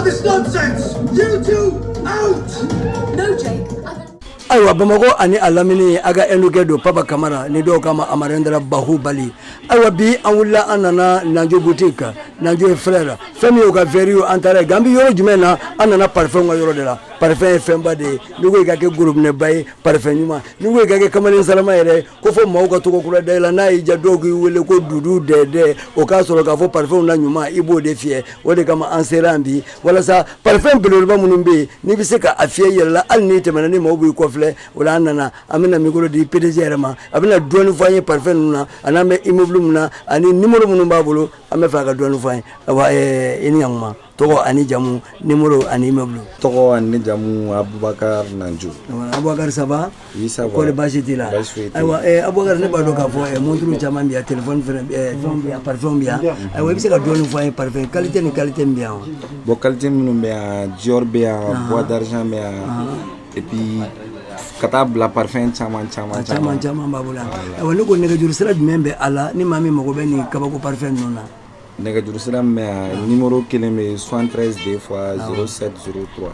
This nonsense! You two, out! No, Jake. Aywa Bamako ani alamini aga enuke do Papa Kamara ni do kama Amarendra Bahubali. Aywa bi anwula anana Nanjo boutique Nanjo frère femi yoga verio antare gambi yoro jumena anana parfum yoro de la parfum femba de nugo igake groupe ne bay parfum nyuma nugo igake kamale salama ere ko fo mawka to ko kula de la na ija dogu wele ko dudu de o ka soro ka fo parfum na nyuma ibo de fie wode kama anserambi wala sa parfum belorba munumbe ni biseka afie yella alni temana ni mawbu ko fle wala nana amina migolo di PDG ma abina drone voyer parfum nuna aname immeuble muna ani numéro munumba bolo ame fa ka drone voyer wa ini yamma Togo ani jamu numéro ani immeuble Togo ani jamu Abubakar Nanjo Abubakar saba Isa ko le bashiti la aywa Abubakar ne ba do ka fo montre chama bi téléphone phone bi parfum bi aywa bi se ka drone voyer parfum qualité ni qualité bien bo qualité munumba Dior bien bois d'argent bien et puis katab la parfum chama babula aywa ne ko ne ga juru sira jumembe ala ni mami mago be ni kabako parfum nona nega Jerusalem mais numéro kilomètre 73 2 fois 0703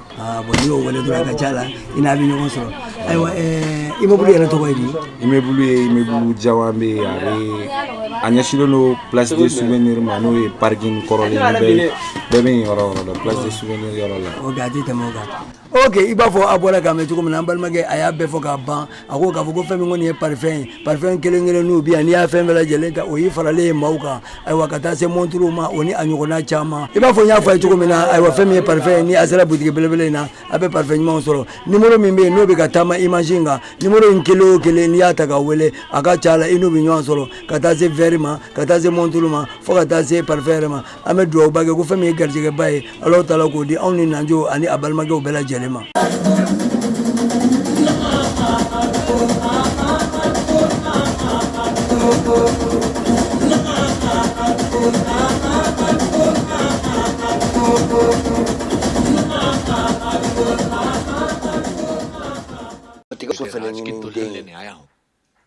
bon yo wala dura ka chala ina bi ñoo solo aywa immeuble yana to koy di immeuble Jawambe avec anyashilo no place de souvenir mano e parking korole be yoro place de souvenir yoro la o gadi te mo ga ok iba fo abola ka me tuko nambal mage aya be fo ka ban ako ka fo ko femi ngoni parfum kelengere no bi ani afem la jelenta o yifarale mauka aywa kata se montru ma oni anyogona chama iba fo nya fa tuko mina aywa femi parfum ni azara boutique belebele na abe parfum ma solo numéro mimbe no be katama imaginga numéro nkilo kele ni ataka wele aka chala ino bi nyon solo kata se verima kata se montru ma fo kata se parfum ma ame do bage ko femi garjige baye Allah taala ko di onni nanjo ani abal mage o bela jelema